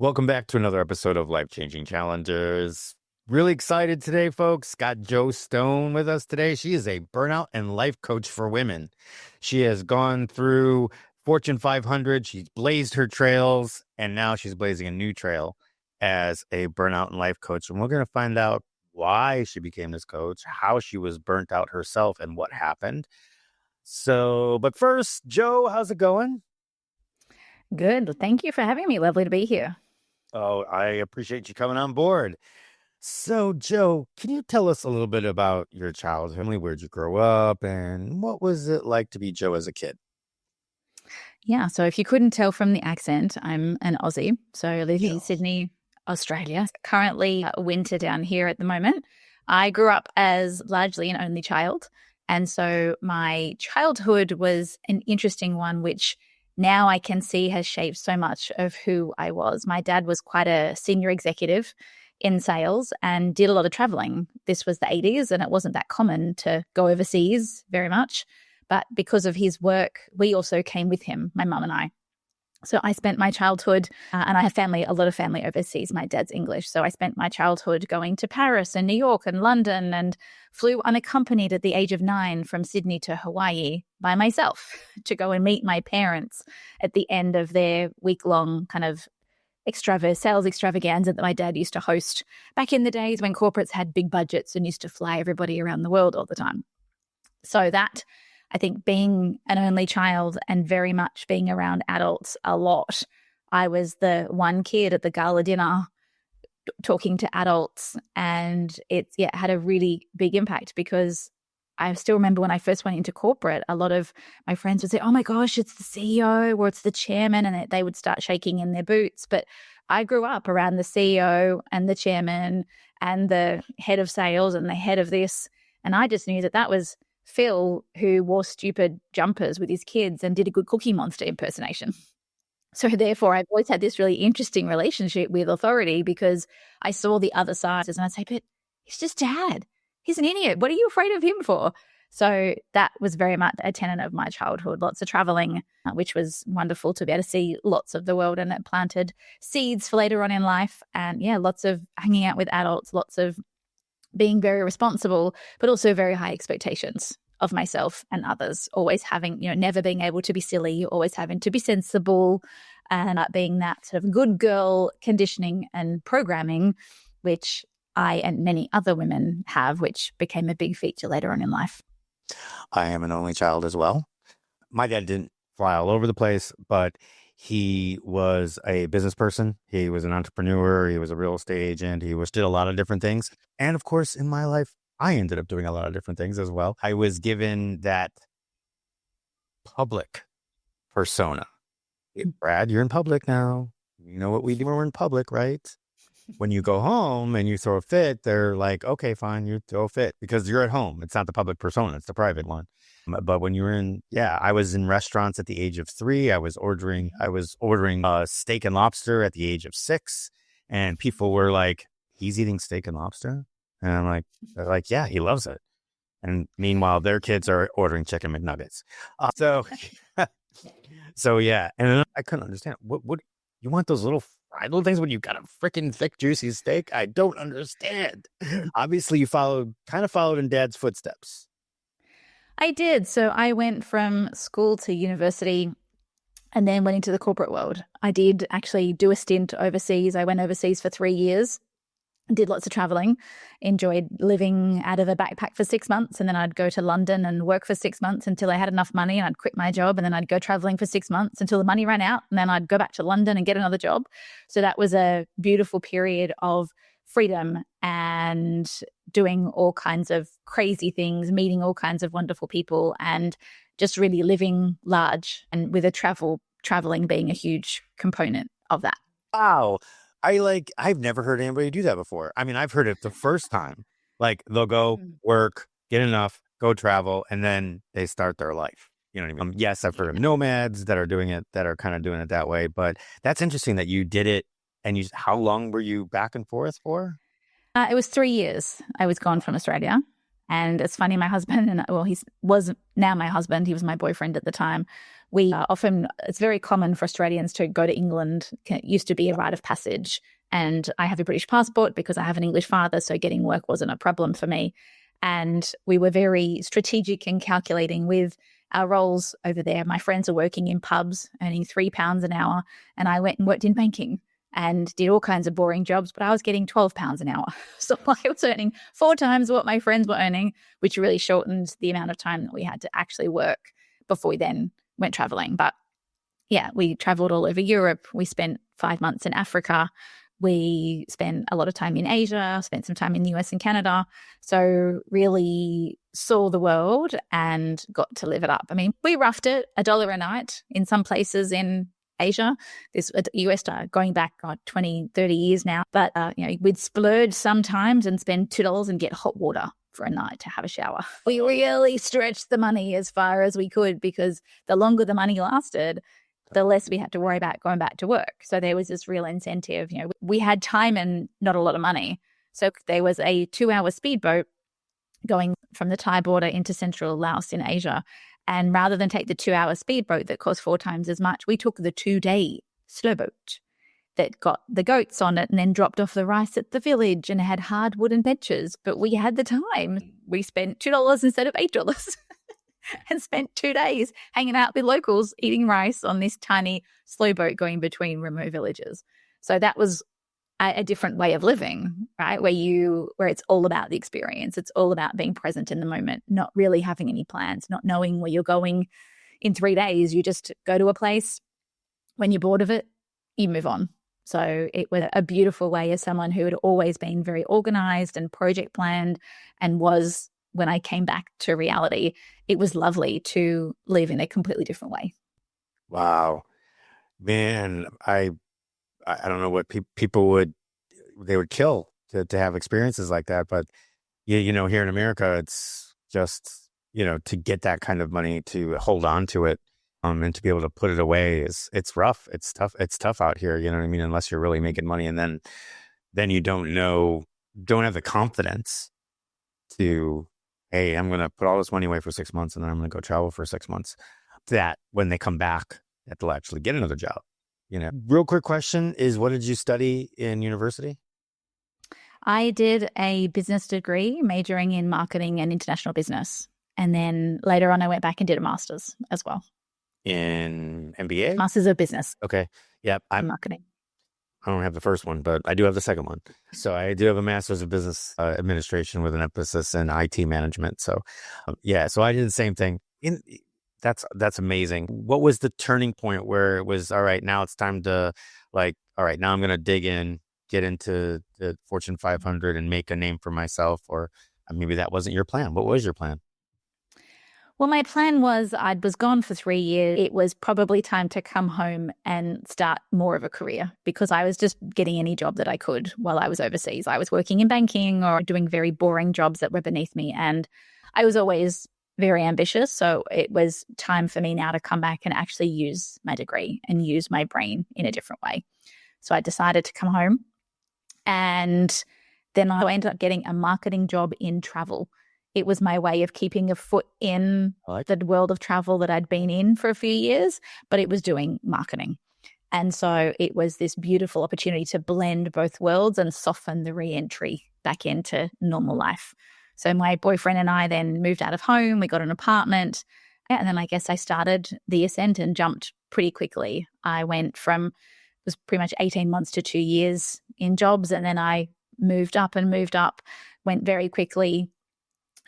Welcome back to another episode of Life Changing Challengers. Really excited today, folks. Got Jo Stone with us today. She is a burnout and life coach for women. She has gone through Fortune 500. She's blazed her trails, and now she's blazing a new trail as a burnout and life coach. And we're going to find out why she became this coach, how she was burnt out herself, and what happened. But first, Jo, how's it going? Good. Thank you for having me. Lovely to be here. Oh, I appreciate you coming on board. So, Jo, can you tell us a little bit about your childhood? Where'd you grow up, and what was it like to be Jo as a kid? Yeah. So if you couldn't tell from the accent, I'm an Aussie. So I live in Sydney, Australia. Currently winter down here at the moment. I grew up as largely an only child. And so my childhood was an interesting one, which now I can see has shaped so much of who I was. My dad was quite a senior executive in sales and did a lot of traveling. This was the 80s and it wasn't that common to go overseas very much. But because of his work, we also came with him, my mum and I. So I spent my childhood, and I have a lot of family overseas. My dad's English. So I spent my childhood going to Paris and New York and London and flew unaccompanied at the age of 9 from Sydney to Hawaii by myself to go and meet my parents at the end of their week-long kind of sales extravaganza that my dad used to host back in the days when corporates had big budgets and used to fly everybody around the world all the time. So that, I think, being an only child and very much being around adults a lot, I was the one kid at the gala dinner talking to adults, and it had a really big impact because I still remember when I first went into corporate, a lot of my friends would say, oh my gosh, it's the CEO or it's the chairman, and they would start shaking in their boots. But I grew up around the CEO and the chairman and the head of sales and the head of this, and I just knew that was Phil, who wore stupid jumpers with his kids and did a good Cookie Monster impersonation. So therefore, I've always had this really interesting relationship with authority because I saw the other side and I'd say, but he's just dad. He's an idiot. What are you afraid of him for? So that was very much a tenet of my childhood. Lots of traveling, which was wonderful to be able to see lots of the world, and it planted seeds for later on in life. And lots of hanging out with adults, lots of being very responsible, but also very high expectations of myself and others, always having, never being able to be silly, always having to be sensible, and being that sort of good girl conditioning and programming, which I and many other women have, which became a big feature later on in life. I am an only child as well. My dad didn't fly all over the place, but he was a business person. He was an entrepreneur. He was a real estate agent. He did a lot of different things. And of course, in my life, I ended up doing a lot of different things as well. I was given that public persona. Brad, you're in public now. You know what we do when we're in public, right? When you go home and you throw a fit, they're like, okay, fine, you throw a fit because you're at home. It's not the public persona, it's the private one. But when you were I was in restaurants at the age of 3. I was ordering steak and lobster at the age of 6. And people were like, he's eating steak and lobster? And I'm like, they're like, yeah, he loves it. And meanwhile, their kids are ordering chicken McNuggets. So yeah. And then I couldn't understand. What you want those little fried little things when you got a freaking thick, juicy steak? I don't understand. Obviously, you followed in Dad's footsteps. I did. So I went from school to university and then went into the corporate world. I did actually do a stint overseas. I went overseas for 3 years, did lots of traveling, enjoyed living out of a backpack for 6 months. And then I'd go to London and work for 6 months until I had enough money, and I'd quit my job. And then I'd go traveling for 6 months until the money ran out. And then I'd go back to London and get another job. So that was a beautiful period of freedom and doing all kinds of crazy things, meeting all kinds of wonderful people, and just really living large, and with traveling being a huge component of that. Wow. I've never heard anybody do that before. I mean, I've heard it the first time. Like they'll go work, get enough, go travel, and then they start their life. You know what I mean? Yes, I've heard of nomads that are doing it, that are kind of doing it that way. But that's interesting that you did it. And how long were you back and forth for? It was 3 years. I was gone from Australia. And it's funny, my husband, and well, he was now my husband, he was my boyfriend at the time. We often, it's very common for Australians to go to England. It used to be a rite of passage. And I have a British passport because I have an English father, so getting work wasn't a problem for me. And we were very strategic and calculating with our roles over there. My friends are working in pubs, earning £3 an hour, and I went and worked in banking and did all kinds of boring jobs, but I was getting £12 an hour. So I was earning 4 times what my friends were earning, which really shortened the amount of time that we had to actually work before we then went traveling. But yeah, we traveled all over Europe. We spent 5 months in Africa. We spent a lot of time in Asia, spent some time in the US and Canada. So really saw the world and got to live it up. I mean, we roughed it $1 a night in some places in Asia, this US going back 20, 30 years now. But, we'd splurge sometimes and spend $2 and get hot water for a night to have a shower. We really stretched the money as far as we could because the longer the money lasted, the less we had to worry about going back to work. So there was this real incentive. We had time and not a lot of money. So there was a 2-hour speedboat going from the Thai border into central Laos in Asia. And rather than take the 2-hour speedboat that cost 4 times as much, we took the 2-day slow boat that got the goats on it and then dropped off the rice at the village and had hard wooden benches. But we had the time. We spent $2 instead of $8 and spent 2 days hanging out with locals, eating rice on this tiny slow boat going between remote villages. So that was a different way of living, right? Where it's all about the experience. It's all about being present in the moment, not really having any plans, not knowing where you're going in 3 days. You just go to a place. When you're bored of it, you move on. So it was a beautiful way as someone who had always been very organized and project planned and was, when I came back to reality, it was lovely to live in a completely different way. Wow, man, I don't know what people would kill to have experiences like that. But here in America, it's just, to get that kind of money, to hold on to it, and to be able to put it away it's rough. It's tough. It's tough out here. You know what I mean? Unless you're really making money, and then you don't have the confidence to, hey, I'm going to put all this money away for 6 months and then I'm going to go travel for 6 months. That when they come back, that they'll actually get another job. Real quick question is, what did you study in university? I did a business degree majoring in marketing and international business. And then later on, I went back and did a master's as well. In MBA? Master's of Business. Okay. Yep. I'm marketing. I don't have the first one, but I do have the second one. So I do have a master's of business administration with an emphasis in IT management. So so I did the same thing. That's amazing. What was the turning point where it was, all right, now it's time to all right, now I'm going to dig in, get into the Fortune 500 and make a name for myself? Or maybe that wasn't your plan. What was your plan? Well, my plan was I was gone for 3 years. It was probably time to come home and start more of a career because I was just getting any job that I could while I was overseas. I was working in banking or doing very boring jobs that were beneath me. And I was always very ambitious. So it was time for me now to come back and actually use my degree and use my brain in a different way. So I decided to come home, and then I ended up getting a marketing job in travel. It was my way of keeping a foot in the world of travel that I'd been in for a few years, but it was doing marketing. And so it was this beautiful opportunity to blend both worlds and soften the re-entry back into normal life. So my boyfriend and I then moved out of home. We got an apartment. And then I guess I started the ascent and jumped pretty quickly. I went from, it was pretty much 18 months to 2 years in jobs. And then I moved up, went very quickly.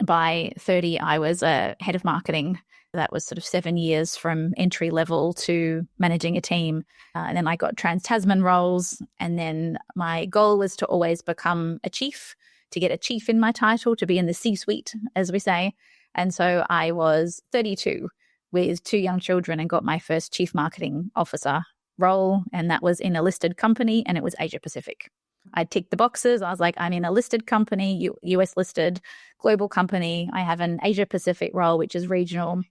By 30, I was a head of marketing. That was sort of 7 years from entry level to managing a team. And then I got Trans-Tasman roles. And then my goal was to always become a chief, to get a chief in my title, to be in the C-suite, as we say. And so I was 32 with 2 young children and got my first chief marketing officer role. And that was in a listed company, and it was Asia-Pacific. I ticked the boxes. I was like, I'm in a listed company, US listed, global company. I have an Asia-Pacific role, which is regional,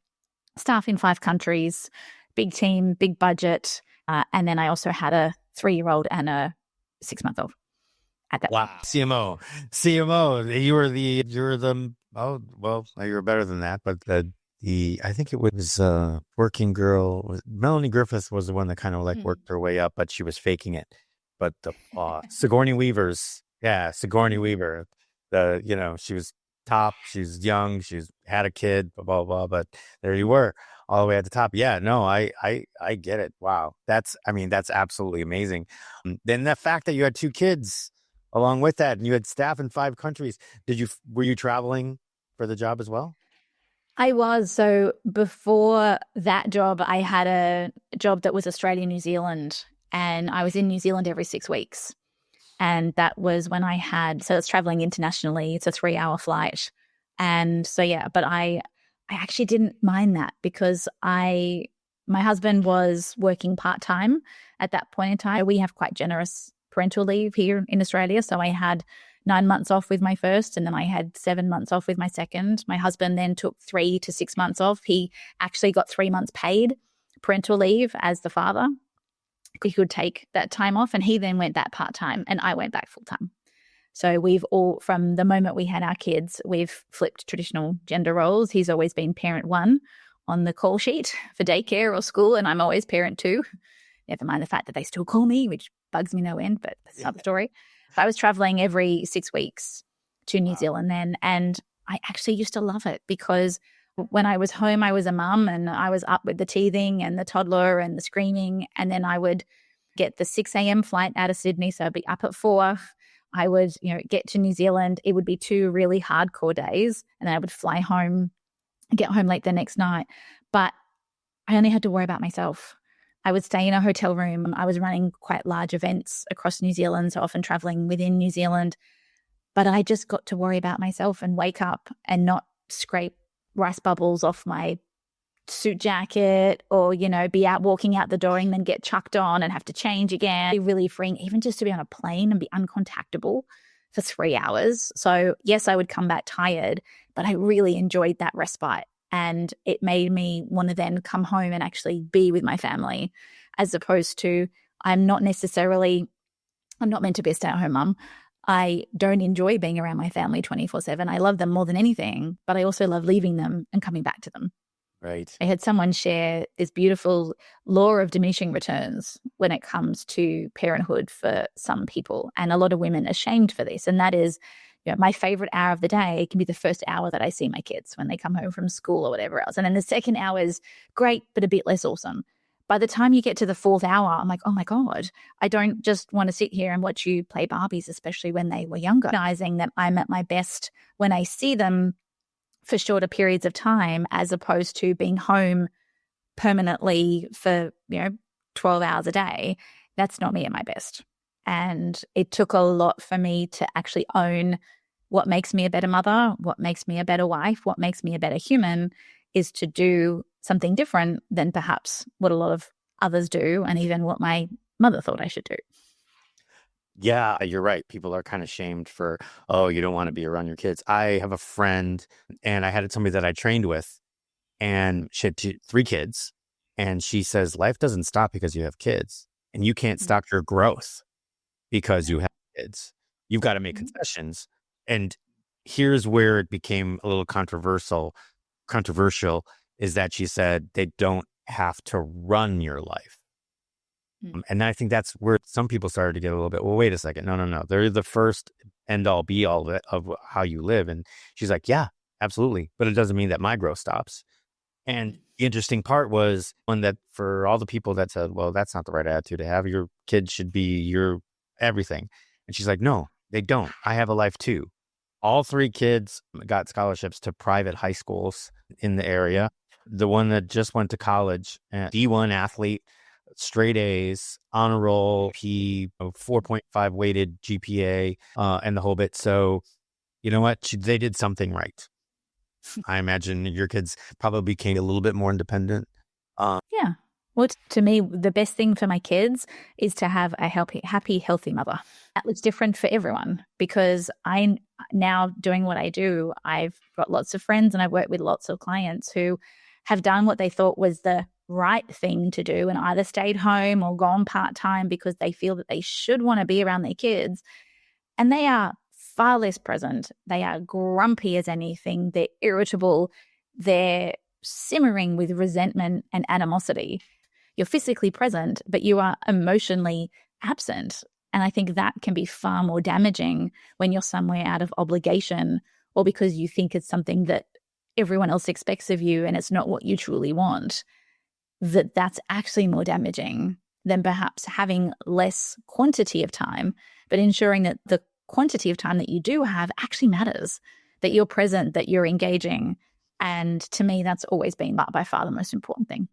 staff in 5 countries, big team, big budget. And then I also had a 3-year-old and a 6-month-old at that. Wow. CMO, you were the Oh, well, you were better than that. But I think it was Working Girl. Melanie Griffith was the one that kind of like Mm. worked her way up, but she was faking it. But the Sigourney Weaver's, yeah, Sigourney Mm. Weaver, she was top, she's young, she's had a kid, blah, blah, blah. But there you were, all the way at the top. Yeah, no, I get it. Wow. I mean, that's absolutely amazing. Then the fact that you had two kids along with that and you had staff in 5 countries, were you traveling for the job as well? I was. So before that job, I had a job that was Australia, New Zealand, and I was in New Zealand every 6 weeks. And that was when so it's traveling internationally. It's a 3-hour flight. And so, yeah, but I actually didn't mind that because my husband was working part-time at that point in time. We have quite generous parental leave here in Australia. So I had 9 months off with my first, and then I had 7 months off with my second. My husband then took 3 to 6 months off. He actually got 3 months paid parental leave as the father. He could take that time off, and he then went back part-time and I went back full-time. So we've all, from the moment we had our kids, we've flipped traditional gender roles. He's always been parent one on the call sheet for daycare or school, and I'm always parent two. Never mind the fact that they still call me, which bugs me no end, but that's another story. But I was traveling every 6 weeks to New Zealand then, and I actually used to love it because when I was home, I was a mum and I was up with the teething and the toddler and the screaming. And then I would get the 6 a.m. flight out of Sydney. So I'd be up at 4. I would, get to New Zealand. It would be 2 really hardcore days. And then I would fly home, get home late the next night. But I only had to worry about myself. I would stay in a hotel room. I was running quite large events across New Zealand, so often traveling within New Zealand. But I just got to worry about myself and wake up and not scrape rice bubbles off my suit jacket or, be out walking out the door and then get chucked on and have to change again. Be really freeing, even just to be on a plane and be uncontactable for 3 hours. So yes, I would come back tired, but I really enjoyed that respite. And it made me want to then come home and actually be with my family, as opposed to I'm not meant to be a stay-at-home mum. I don't enjoy being around my family 24/7. I love them more than anything, but I also love leaving them and coming back to them. Right. I had someone share this beautiful law of diminishing returns when it comes to parenthood for some people, and a lot of women are shamed for this. And that is, my favorite hour of the day can be the first hour that I see my kids when they come home from school or whatever else. And then the second hour is great, but a bit less awesome. By the time you get to the 4th hour, I'm like, oh my God, I don't just want to sit here and watch you play Barbies, especially when they were younger. Recognizing that I'm at my best when I see them for shorter periods of time, as opposed to being home permanently for, 12 hours a day. That's not me at my best. And it took a lot for me to actually own what makes me a better mother, what makes me a better wife, what makes me a better human, is to do something different than perhaps what a lot of others do, and even what my mother thought I should do. Yeah, you're right. People are kind of shamed for, oh, you don't want to be around your kids. I have a friend, and I had somebody that I trained with, and she had 3 kids. And she says, life doesn't stop because you have kids, and you can't Mm. stop your growth because Yeah. you have kids. You've got to make Mhm. concessions. And here's where it became a little controversial is that she said they don't have to run your life. Mm. And I think that's where some people started to get a little bit, well, wait a second. No, no, no. They're the first end all be all of it, of how you live. And she's like, yeah, absolutely. But it doesn't mean that my growth stops. And Mm. the interesting part was one that for all the people that said, well, that's not the right attitude to have. Your kid should be your everything. And she's like, no, they don't. I have a life too. All 3 kids got scholarships to private high schools in the area. The one that just went to college, D1 athlete, straight A's, honor roll, P 4.5 weighted GPA, and the whole bit. So, you know what? They did something right. I imagine your kids probably became a little bit more independent. Yeah. Well, to me, the best thing for my kids is to have a happy, healthy mother. That looks different for everyone, because I now doing what I do, I've got lots of friends and I've worked with lots of clients who have done what they thought was the right thing to do and either stayed home or gone part-time because they feel that they should want to be around their kids. And they are far less present. They are grumpy as anything. They're irritable. They're simmering with resentment and animosity. You're physically present, but you are emotionally absent. And I think that can be far more damaging when you're somewhere out of obligation or because you think it's something that everyone else expects of you and it's not what you truly want. That's actually more damaging than perhaps having less quantity of time, but ensuring that the quantity of time that you do have actually matters, that you're present, that you're engaging. And to me, that's always been by far the most important thing.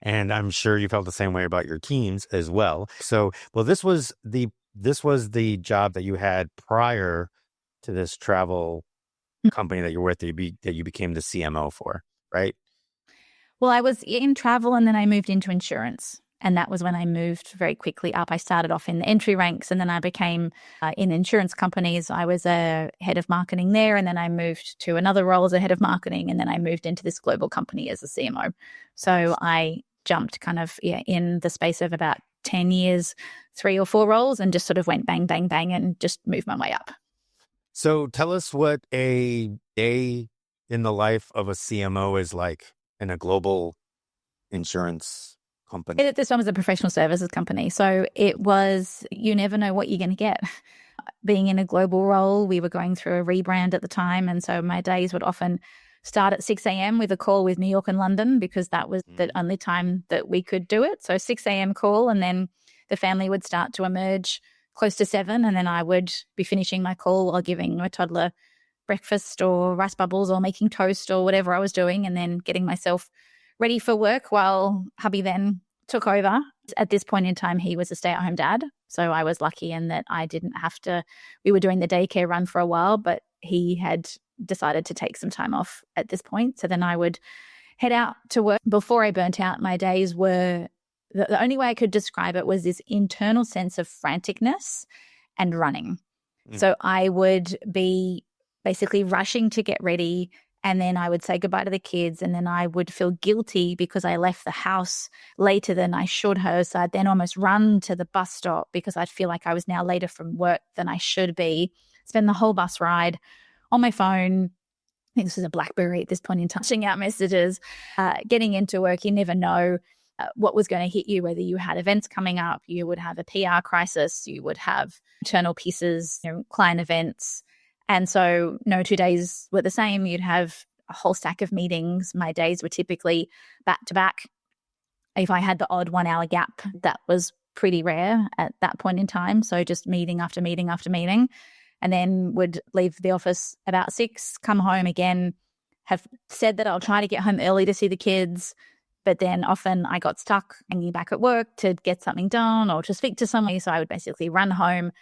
And I'm sure you felt the same way about your teams as well. So, well, this was the job that you had prior to this travel company that you're with, that you became the CMO for, right? Well, I was in travel and then I moved into insurance. And that was when I moved very quickly up. I started off in the entry ranks and then I became in insurance companies. I was a head of marketing there. And then I moved to another role as a head of marketing. And then I moved into this global company as a CMO. So I jumped kind of in the space of about 10 years, 3 or 4 roles, and just sort of went bang, bang, bang, and just moved my way up. So tell us what a day in the life of a CMO is like in a global insurance company. This one was a professional services company. So it was, you never know what you're going to get. Being in a global role, we were going through a rebrand at the time. And so my days would often start at 6 a.m. with a call with New York and London because that was the only time that we could do it. So 6 a.m. call, and then the family would start to emerge close to 7. And then I would be finishing my call while giving my toddler breakfast or rice bubbles or making toast or whatever I was doing, and then getting myself ready for work while hubby then took over. At this point in time, he was a stay-at-home dad. So I was lucky in that I didn't have to, we were doing the daycare run for a while, but he had decided to take some time off at this point. So then I would head out to work. Before I burnt out, my days were, the only way I could describe it was this internal sense of franticness and running. So I would be basically rushing to get ready, and then I would say goodbye to the kids, and then I would feel guilty because I left the house later than I should have. So I'd then almost run to the bus stop because I'd feel like I was now later from work than I should be. Spend the whole bus ride on my phone. I think this was a BlackBerry at this point in time, touching out messages, getting into work. You never know what was going to hit you, whether you had events coming up, you would have a PR crisis, you would have internal pieces, client events. And so no 2 days were the same. You'd have a whole stack of meetings. My days were typically back to back. If I had the odd 1 hour gap, that was pretty rare at that point in time. So just meeting after meeting after meeting, and then would leave the office about 6, come home again, have said that I'll try to get home early to see the kids. But then often I got stuck hanging back at work to get something done or to speak to somebody. So I would basically run home,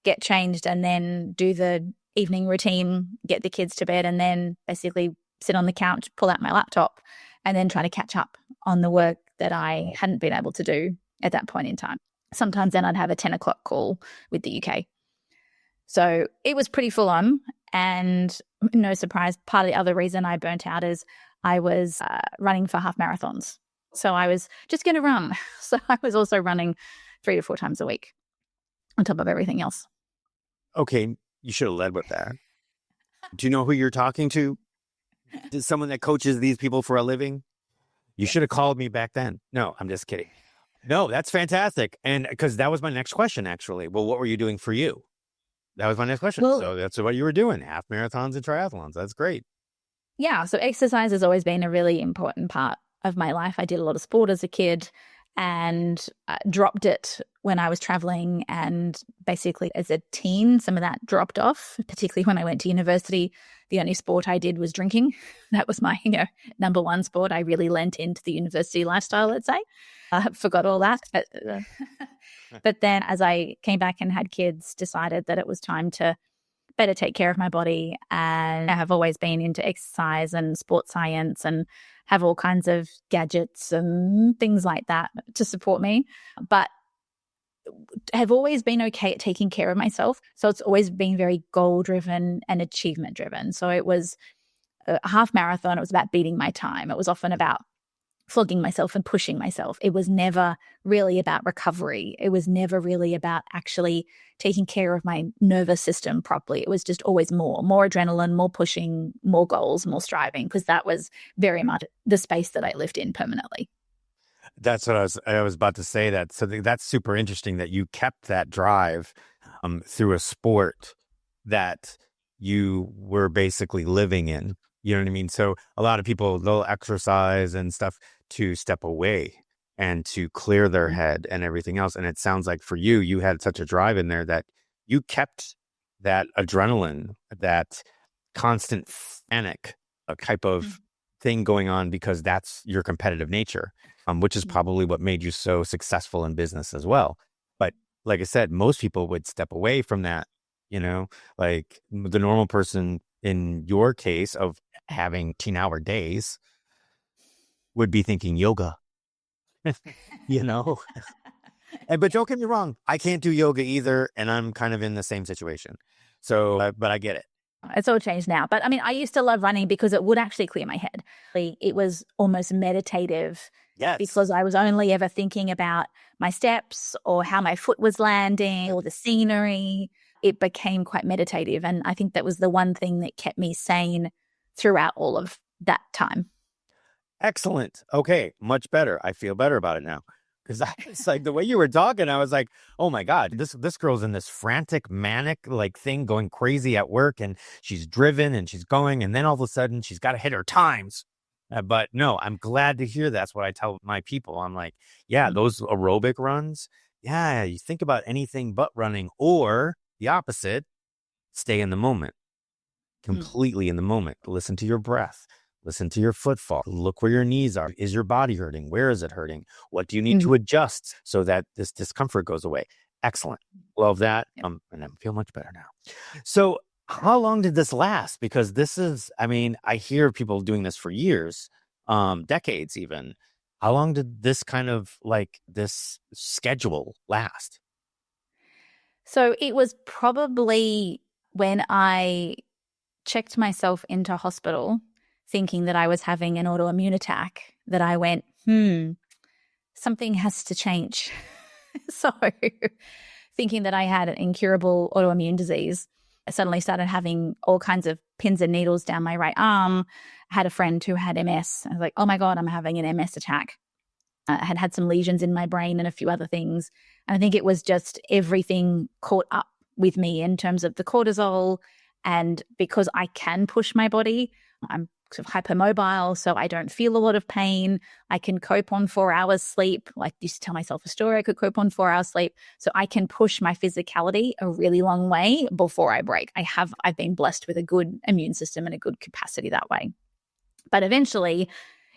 get changed, and then do the evening routine, get the kids to bed, and then basically sit on the couch, pull out my laptop, and then try to catch up on the work that I hadn't been able to do at that point in time. Sometimes then I'd have a 10 o'clock call with the UK. So it was pretty full on, and no surprise, part of the other reason I burnt out is I was running for half marathons. So I was just going to run. So I was also running 3 to 4 times a week on top of everything else. Okay, you should have led with that. Do you know who you're talking to? Is someone that coaches these people for a living? You should have called me back then. No, I'm just kidding. No, that's fantastic. And because that was my next question, actually. Well, what were you doing for you? That was my next question. Well, so that's what you were doing, half marathons and triathlons. That's great. Yeah, so exercise has always been a really important part of my life. I did a lot of sport as a kid and dropped it when I was traveling, and basically as a teen, some of that dropped off, particularly when I went to university. The only sport I did was drinking. That was my number one sport. I really lent into the university lifestyle, let's say. Forgot all that. But then as I came back and had kids, decided that it was time to better take care of my body. And I have always been into exercise and sports science and have all kinds of gadgets and things like that to support me. But have always been okay at taking care of myself. So it's always been very goal-driven and achievement-driven. So it was a half marathon. It was about beating my time. It was often about flogging myself and pushing myself. It was never really about recovery. It was never really about actually taking care of my nervous system properly. It was just always more adrenaline, more pushing, more goals, more striving, because that was very much the space that I lived in permanently. That's what I was about to say that. So that's super interesting that you kept that drive through a sport that you were basically living in. You know what I mean? So a lot of people, they'll exercise and stuff to step away and to clear their head and everything else. And it sounds like for you, you had such a drive in there that you kept that adrenaline, that constant panic, a type of thing going on because that's your competitive nature, which is probably what made you so successful in business as well. But like I said, most people would step away from that, like the normal person in your case of having 10-hour days would be thinking yoga, but don't get me wrong, I can't do yoga either. And I'm kind of in the same situation. So, but I get it. It's all changed now. But I mean, I used to love running because it would actually clear my head. It was almost meditative. Yes. Because I was only ever thinking about my steps or how my foot was landing or the scenery. It became quite meditative. And I think that was the one thing that kept me sane throughout all of that time. Excellent. Okay. Much better. I feel better about it now. Because it's like the way you were talking, I was like, oh my God, this girl's in this frantic, manic like thing going crazy at work, and she's driven and she's going, and then all of a sudden she's got to hit her times. But no, I'm glad to hear that's what I tell my people. I'm like, yeah, those aerobic runs. Yeah, you think about anything but running, or the opposite, stay in the moment, completely in the moment. Listen to your breath. Listen to your footfall. Look where your knees are. Is your body hurting? Where is it hurting? What do you need to adjust so that this discomfort goes away? Excellent. Love that. And I feel much better now. So how long did this last? Because this is, I hear people doing this for years, decades even. How long did this kind of like this schedule last? So it was probably when I checked myself into hospital thinking that I was having an autoimmune attack, that I went, something has to change. So thinking that I had an incurable autoimmune disease, I suddenly started having all kinds of pins and needles down my right arm. I had a friend who had MS. I was like, oh my God, I'm having an MS attack. I had some lesions in my brain and a few other things. And I think it was just everything caught up with me in terms of the cortisol. And because I can push my body, I'm sort of hypermobile, so I don't feel a lot of pain. I can cope on 4 hours sleep. Like I used to tell myself a story, I could cope on 4 hours sleep. So I can push my physicality a really long way before I break. I've been blessed with a good immune system and a good capacity that way. But eventually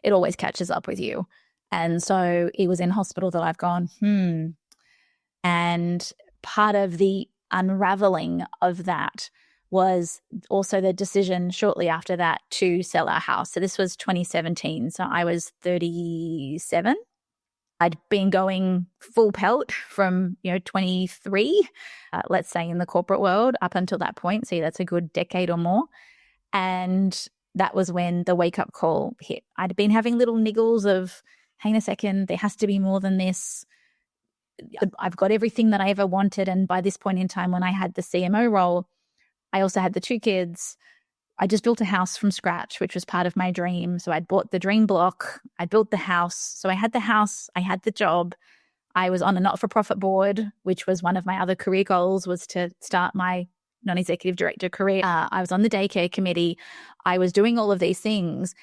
it always catches up with you. And so it was in hospital that I've gone, And part of the unraveling of that was also the decision shortly after that to sell our house. So this was 2017. So I was 37. I'd been going full pelt from, 23, let's say in the corporate world up until that point. So that's a good decade or more. And that was when the wake-up call hit. I'd been having little niggles of, hang on a second, there has to be more than this. I've got everything that I ever wanted. And by this point in time, when I had the CMO role, I also had the 2 kids. I just built a house from scratch, which was part of my dream. So I'd bought the dream block. I built the house. So I had the house. I had the job. I was on a not-for-profit board, which was one of my other career goals, was to start my non-executive director career. I was on the daycare committee. I was doing all of these things,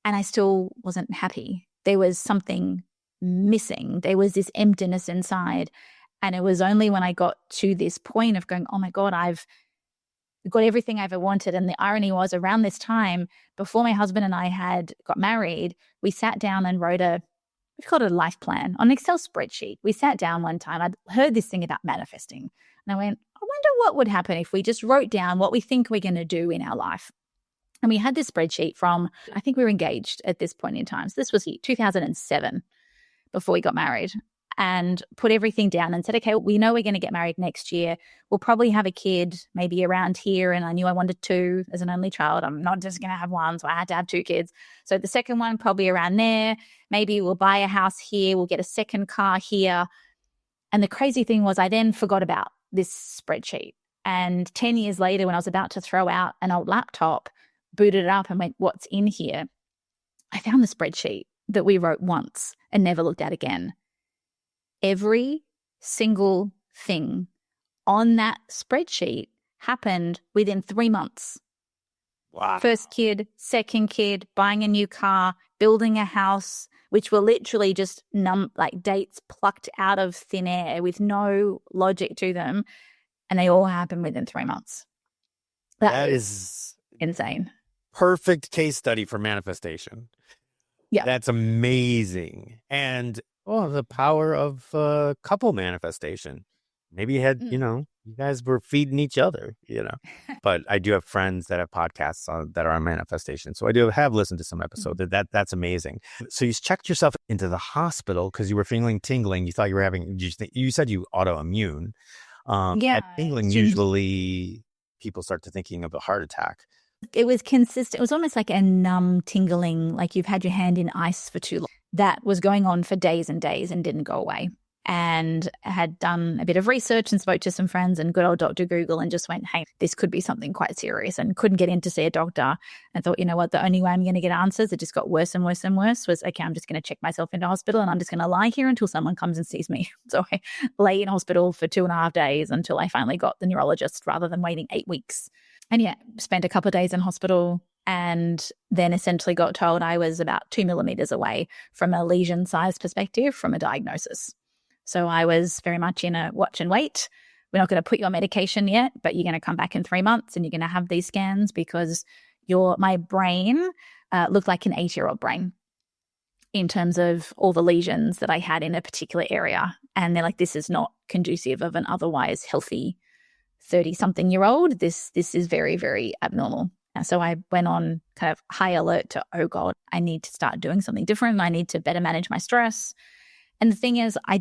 and I still wasn't happy. There was something missing. There was this emptiness inside. And it was only when I got to this point of going, oh my God, I've got everything I ever wanted. And the irony was, around this time, before my husband and I had got married, we sat down and wrote we've called it a life plan on an Excel spreadsheet. We sat down one time. I'd heard this thing about manifesting. And I went, I wonder what would happen if we just wrote down what we think we're going to do in our life. And we had this spreadsheet from, I think we were engaged at this point in time. So this was 2007 before we got married. and put everything down and said, okay, we know we're going to get married next year. We'll probably have a kid maybe around here. And I knew I wanted two as an only child. I'm not just going to have one. So I had to have two kids. So the second one probably around there. Maybe we'll buy a house here. We'll get a second car here. And the crazy thing was I then forgot about this spreadsheet. And 10 years later, when I was about to throw out an old laptop, booted it up and went, what's in here? I found the spreadsheet that we wrote once and never looked at again. Every single thing on that spreadsheet happened within 3 months. Wow. First kid, second kid, buying a new car, building a house, which were literally just like dates plucked out of thin air with no logic to them. And they all happened within 3 months. That is insane. Perfect case study for manifestation. Yeah. That's amazing. And the power of couple manifestation. Maybe you had, you guys were feeding each other, But I do have friends that have podcasts that are on manifestation. So I do have listened to some episodes. That's amazing. So you checked yourself into the hospital because you were feeling tingling. You thought you were having, you said you autoimmune. At tingling, usually people start to thinking of a heart attack. It was consistent. It was almost like a numb tingling, like you've had your hand in ice for too long. That was going on for days and days and didn't go away. And I had done a bit of research and spoke to some friends and good old Dr. Google and just went, hey, this could be something quite serious, and couldn't get in to see a doctor. And thought, you know what, the only way I'm going to get answers, it just got worse and worse and worse, was, okay, I'm just going to check myself into hospital and I'm just going to lie here until someone comes and sees me. So I lay in hospital for 2.5 days until I finally got the neurologist rather than waiting 8 weeks. And spent a couple of days in hospital and then essentially got told I was about 2 millimeters away from a lesion size perspective from a diagnosis. So I was very much in a watch and wait. We're not going to put you on medication yet, but you're going to come back in 3 months and you're going to have these scans because my brain looked like an 8-year-old brain in terms of all the lesions that I had in a particular area. And they're like, this is not conducive of an otherwise healthy 30-something-year-old. This is very, very abnormal. And so I went on kind of high alert to, oh God, I need to start doing something different. I need to better manage my stress. And the thing is, I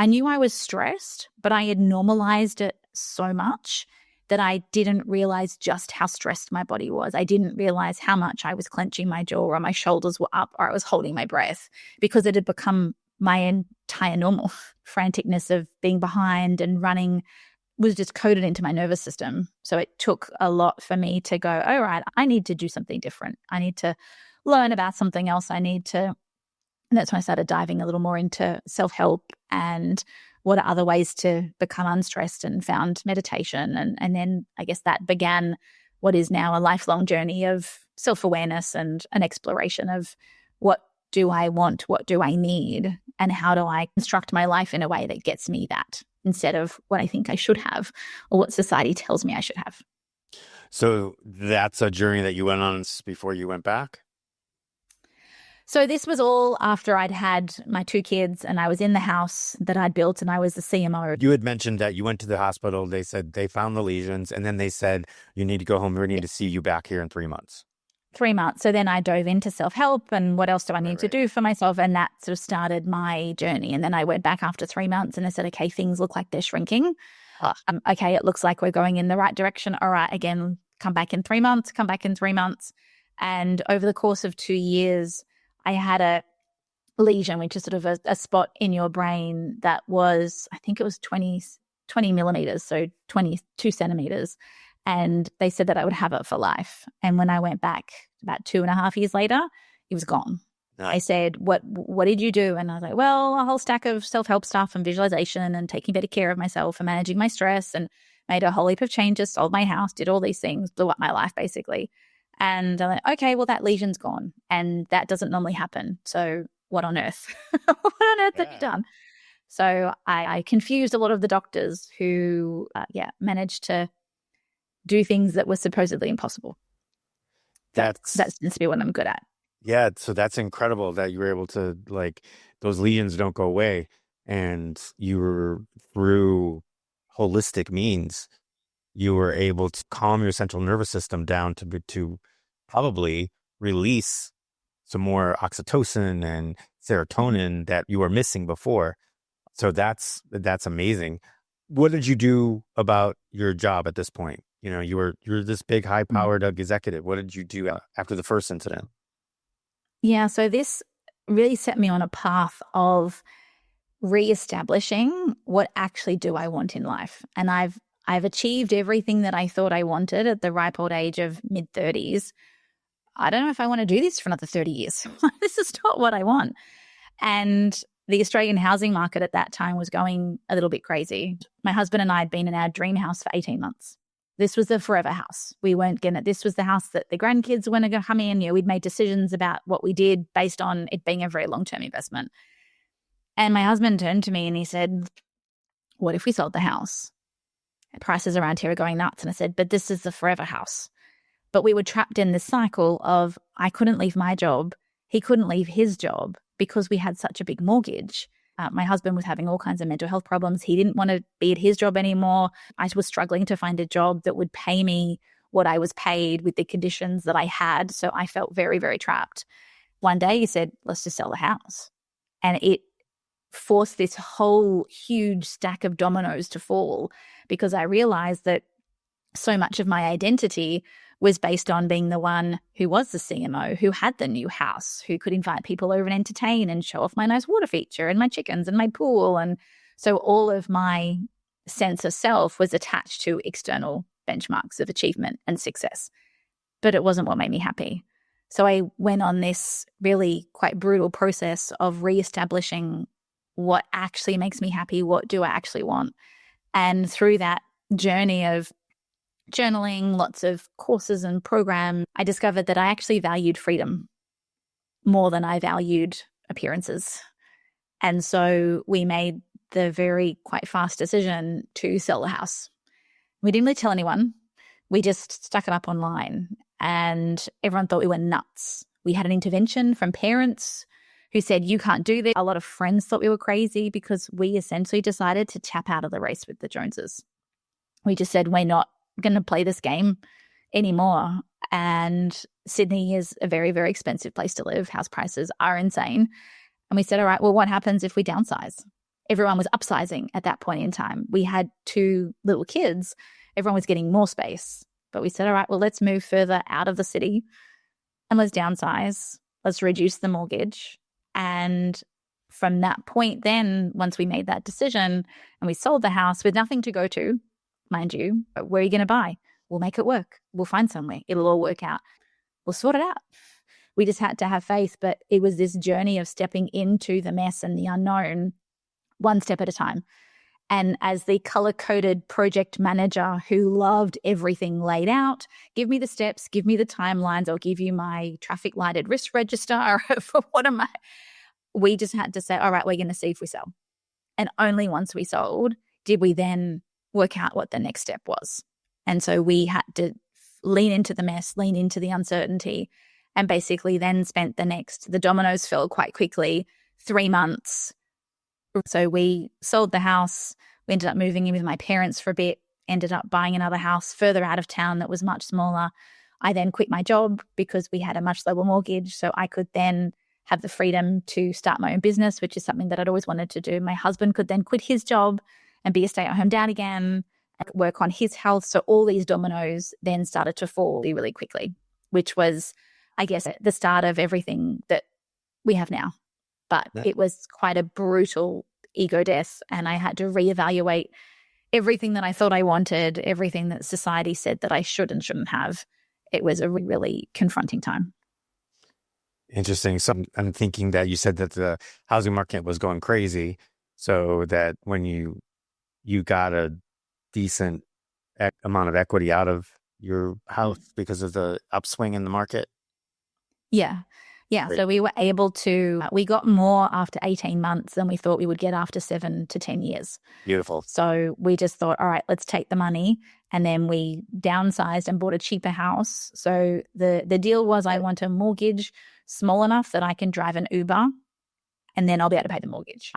knew I was stressed, but I had normalized it so much that I didn't realize just how stressed my body was. I didn't realize how much I was clenching my jaw or my shoulders were up or I was holding my breath because it had become my entire normal. Franticness of being behind and running was just coded into my nervous system. So it took a lot for me to go, all right, I need to do something different. I need to learn about something else. And that's when I started diving a little more into self-help and what are other ways to become unstressed, and found meditation. And then I guess that began what is now a lifelong journey of self-awareness and an exploration of what do I want, what do I need, and how do I construct my life in a way that gets me that instead of what I think I should have or what society tells me I should have. So that's a journey that you went on before you went back? So this was all after I'd had my 2 kids and I was in the house that I'd built and I was the CMO. You had mentioned that you went to the hospital. They said they found the lesions and then they said, you need to go home. We need to see you back here in 3 months. 3 months. So then I dove into self-help and what else do I need to do for myself? And that sort of started my journey. And then I went back after 3 months and I said, okay, things look like they're shrinking. Okay, it looks like we're going in the right direction. All right, again, come back in 3 months, come back in 3 months. And over the course of 2 years, I had a lesion, which is sort of a spot in your brain that was, I think it was 20 millimeters, so 22 centimeters. And they said that I would have it for life. And when I went back about 2.5 years later, it was gone. Nice. I said, what did you do? And I was like, well, a whole stack of self-help stuff and visualization and taking better care of myself and managing my stress, and made a whole heap of changes, sold my house, did all these things, blew up my life basically. And I'm like, okay, well, that lesion's gone. And that doesn't normally happen. So what on earth? What on earth have you done? So I confused a lot of the doctors who, managed to do things that were supposedly impossible. That seems to be what I'm good at. Yeah. So that's incredible that you were able to, like, those lesions don't go away. And you were, through holistic means, you were able to calm your central nervous system down to probably release some more oxytocin and serotonin that you were missing before. So that's amazing. What did you do about your job at this point? You know, you're this big, high-powered executive. What did you do after the first incident? Yeah, so this really set me on a path of reestablishing what actually do I want in life. And I've achieved everything that I thought I wanted at the ripe old age of mid-30s. I don't know if I want to do this for another 30 years. This is not what I want. And the Australian housing market at that time was going a little bit crazy. My husband and I had been in our dream house for 18 months. This was the forever house. We weren't going to, this was the house that the grandkids were going to come in. You know, we'd made decisions about what we did based on it being a very long-term investment. And my husband turned to me and he said, what if we sold the house? Prices around here are going nuts. And I said, but this is the forever house. But we were trapped in this cycle of I couldn't leave my job. He couldn't leave his job because we had such a big mortgage. My husband was having all kinds of mental health problems. He didn't want to be at his job anymore. I was struggling to find a job that would pay me what I was paid with the conditions that I had. So I felt very, very trapped. One day he said, let's just sell the house. And it forced this whole huge stack of dominoes to fall because I realized that so much of my identity was based on being the one who was the CMO, who had the new house, who could invite people over and entertain and show off my nice water feature and my chickens and my pool. And so all of my sense of self was attached to external benchmarks of achievement and success. But it wasn't what made me happy. So I went on this really quite brutal process of reestablishing what actually makes me happy, what do I actually want. And through that journey of journaling, lots of courses and programs, I discovered that I actually valued freedom more than I valued appearances. And so we made the very quite fast decision to sell the house. We didn't really tell anyone. We just stuck it up online and everyone thought we were nuts. We had an intervention from parents who said, you can't do this. A lot of friends thought we were crazy because we essentially decided to tap out of the race with the Joneses. We just said, we're not going to play this game anymore. And Sydney is a very, very expensive place to live. House prices are insane. And we said, all right, well, what happens if we downsize? Everyone was upsizing at that point in time. We had 2 little kids. Everyone was getting more space. But we said, all right, well, let's move further out of the city and let's downsize. Let's reduce the mortgage. And from that point then, once we made that decision and we sold the house with nothing to go to, mind you, where are you going to buy? We'll make it work. We'll find somewhere. It'll all work out. We'll sort it out. We just had to have faith. But it was this journey of stepping into the mess and the unknown, one step at a time. And as the color-coded project manager who loved everything laid out, give me the steps, give me the timelines, I'll give you my traffic lighted risk register for what am I? We just had to say, all right, we're going to see if we sell. And only once we sold did we then work out what the next step was. And so we had to lean into the mess, lean into the uncertainty, and basically then spent the dominoes fell quite quickly, 3 months. So we sold the house. We ended up moving in with my parents for a bit, ended up buying another house further out of town that was much smaller. I then quit my job because we had a much lower mortgage. So I could then have the freedom to start my own business, which is something that I'd always wanted to do. My husband could then quit his job and be a stay-at-home dad again, and work on his health. So all these dominoes then started to fall really, really quickly, which was, I guess, the start of everything that we have now. But it was quite a brutal ego death, and I had to reevaluate everything that I thought I wanted, everything that society said that I should and shouldn't have. It was a really confronting time. Interesting. So I'm thinking that you said that the housing market was going crazy, so that when you got a decent amount of equity out of your house because of the upswing in the market. Yeah. Great. So we were able to, we got more after 18 months than we thought we would get after 7 to 10 years. Beautiful. So we just thought, all right, let's take the money. And then we downsized and bought a cheaper house. So the deal was I want a mortgage small enough that I can drive an Uber and then I'll be able to pay the mortgage.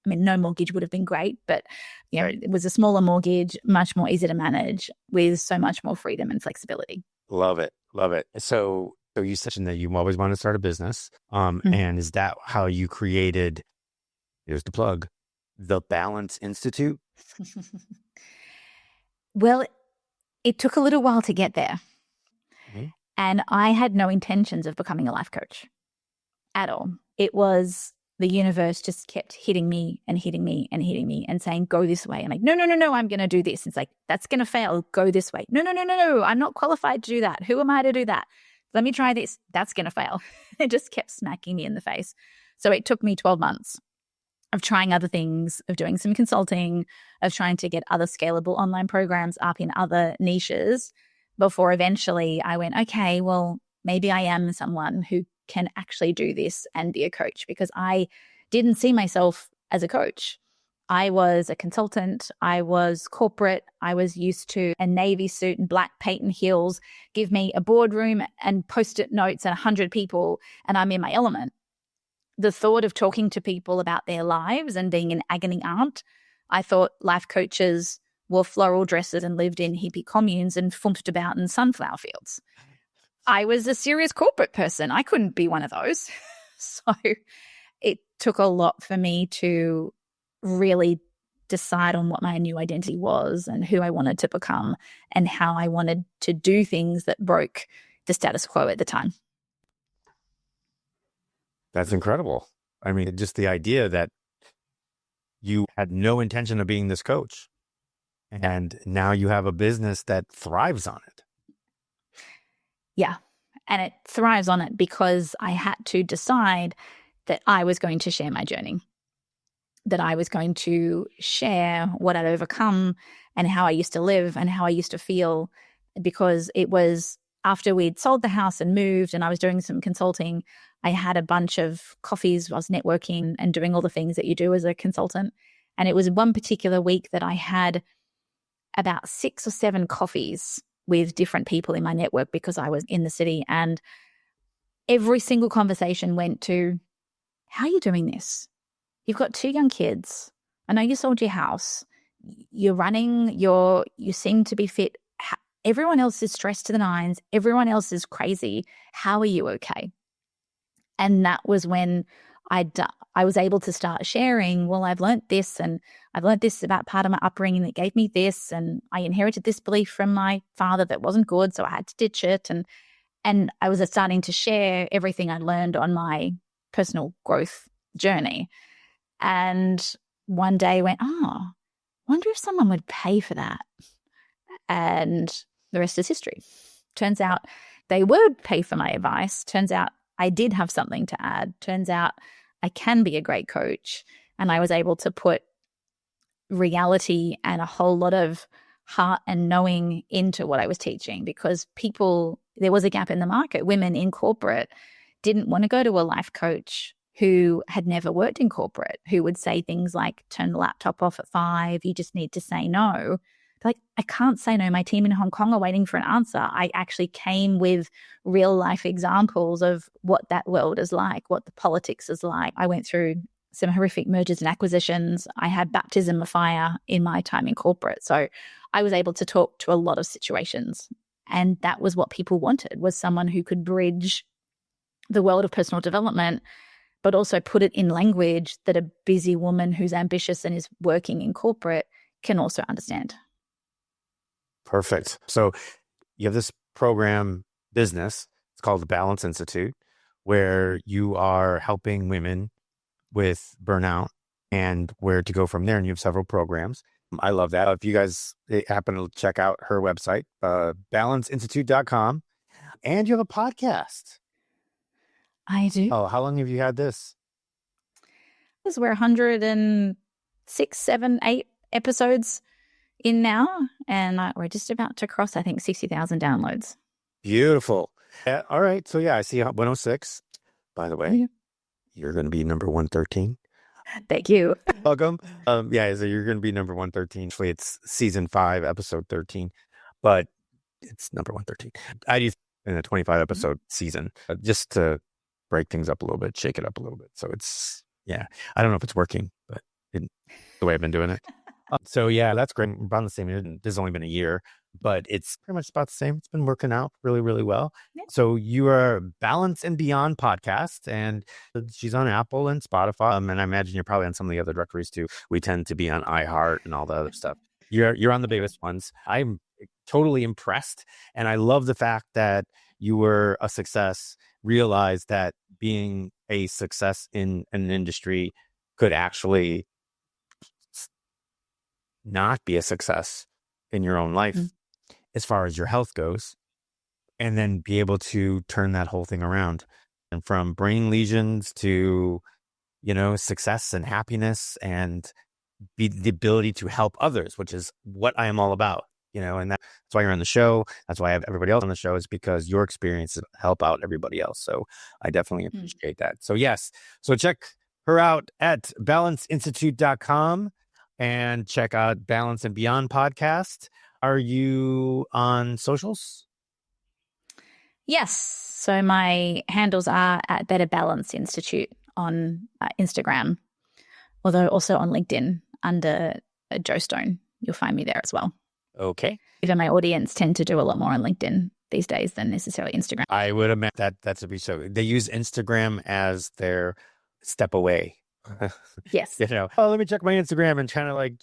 No mortgage would have been great, but it was a smaller mortgage, much more easy to manage with so much more freedom and flexibility. Love it. Love it. So you mentioned that you always wanted to start a business. And is that how you created, here's the plug, the Balance Institute? Well, it took a little while to get there. Mm-hmm. And I had no intentions of becoming a life coach at all. It was the universe just kept hitting me and hitting me and hitting me and saying, go this way. I'm like, no, I'm going to do this. It's like, that's going to fail. Go this way. No, I'm not qualified to do that. Who am I to do that? Let me try this. That's going to fail. It just kept smacking me in the face. So it took me 12 months of trying other things, of doing some consulting, of trying to get other scalable online programs up in other niches before eventually I went, okay, well, maybe I am someone who can actually do this and be a coach, because I didn't see myself as a coach. I was a consultant. I was corporate. I was used to a navy suit and black patent heels. Give me a boardroom and Post-it notes and 100 people, and I'm in my element. The thought of talking to people about their lives and being an agony aunt, I thought life coaches wore floral dresses and lived in hippie communes and fumped about in sunflower fields. I was a serious corporate person. I couldn't be one of those. So it took a lot for me to really decide on what my new identity was and who I wanted to become and how I wanted to do things that broke the status quo at the time. That's incredible. I mean, just the idea that you had no intention of being this coach, and now you have a business that thrives on it. Yeah. And it thrives on it because I had to decide that I was going to share my journey, that I was going to share what I'd overcome and how I used to live and how I used to feel, because it was after we'd sold the house and moved and I was doing some consulting. I had a bunch of coffees. I was networking and doing all the things that you do as a consultant. And it was one particular week that I had about 6 or 7 coffees with different people in my network because I was in the city. And every single conversation went to, how are you doing this? You've got 2 young kids. I know you sold your house. You're running, you seem to be fit. Everyone else is stressed to the nines. Everyone else is crazy. How are you okay? And that was when I was able to start sharing, well, I've learned this, and I've learned this about part of my upbringing that gave me this, and I inherited this belief from my father that wasn't good, so I had to ditch it. And I was starting to share everything I learned on my personal growth journey. And one day went, oh, wonder if someone would pay for that. And the rest is history. Turns out they would pay for my advice. Turns out I did have something to add. Turns out I can be a great coach. And I was able to put reality and a whole lot of heart and knowing into what I was teaching, because there was a gap in the market. Women in corporate didn't want to go to a life coach who had never worked in corporate, who would say things like, turn the laptop off at 5, you just need to say no. Like, I can't say no. My team in Hong Kong are waiting for an answer. I actually came with real life examples of what that world is like, what the politics is like. I went through some horrific mergers and acquisitions. I had baptism of fire in my time in corporate. So I was able to talk to a lot of situations. And that was what people wanted, was someone who could bridge the world of personal development, but also put it in language that a busy woman who's ambitious and is working in corporate can also understand. Perfect. So you have this program business. It's called the Balance Institute, where you are helping women with burnout and where to go from there. And you have several programs. I love that. If you guys happen to check out her website, balanceinstitute.com, and you have a podcast. I do. Oh, how long have you had this? This is where 106, 7, 8 episodes in now, and we're just about to cross, I think, 60,000 downloads. Beautiful. All right. So yeah, I see 106. By the way, you're going to be number 113. Thank you. Welcome. Yeah, so you're going to be number 113. Actually, it's season 5, episode 13, but it's number 113. I do in a 25 episode season, just to break things up a little bit, shake it up a little bit. So it's, yeah, I don't know if it's working, but the way I've been doing it. So yeah, that's great. We're about the same. This has only been a year, but it's pretty much about the same. It's been working out really, really well. Yeah. So you are Balance and Beyond podcast, and she's on Apple and Spotify. And I imagine you're probably on some of the other directories too. We tend to be on iHeart and all the other stuff. You're on the biggest ones. I'm totally impressed, and I love the fact that you were a success. Realize that being a success in an industry could actually not be a success in your own life as far as your health goes, and then be able to turn that whole thing around, and from brain lesions to, success and happiness, and be the ability to help others, which is what I am all about, and that's why you're on the show. That's why I have everybody else on the show, is because your experiences help out everybody else. So I definitely appreciate that. So yes, so check her out at balanceinstitute.com and check out Balance and Beyond podcast. Are you on socials? Yes. So my handles are at Better Balance Institute on Instagram, although also on LinkedIn under Jo Stone. You'll find me there as well. Okay. Even my audience tend to do a lot more on LinkedIn these days than necessarily Instagram. I would imagine that's a be so. They use Instagram as their step away. Yes. Let me check my Instagram and kind of like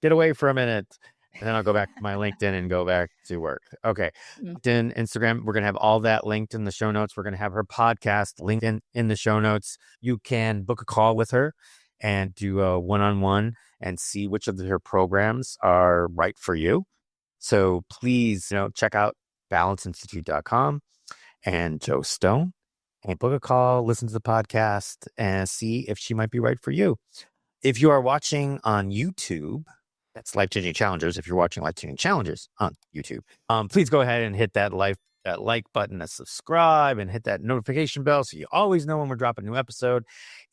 get away for a minute. And then I'll go back to my LinkedIn and go back to work. Okay. LinkedIn, Instagram, we're going to have all that linked in the show notes. We're going to have her podcast linked in the show notes. You can book a call with her and do a one-on-one and see which of her programs are right for you. So please, check out balanceinstitute.com and Jo Stone and book a call, listen to the podcast, and see if she might be right for you. If you are watching on YouTube, that's Life Changing Challengers. If you're watching Life Changing Challengers on YouTube, please go ahead and hit that like button, that subscribe, and hit that notification bell so you always know when we're dropping a new episode.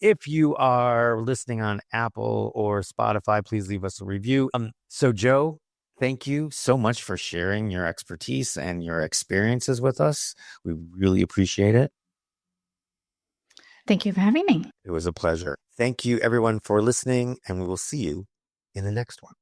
If you are listening on Apple or Spotify, please leave us a review. So Jo, thank you so much for sharing your expertise and your experiences with us. We really appreciate it. Thank you for having me. It was a pleasure. Thank you, everyone, for listening, and we will see you in the next one.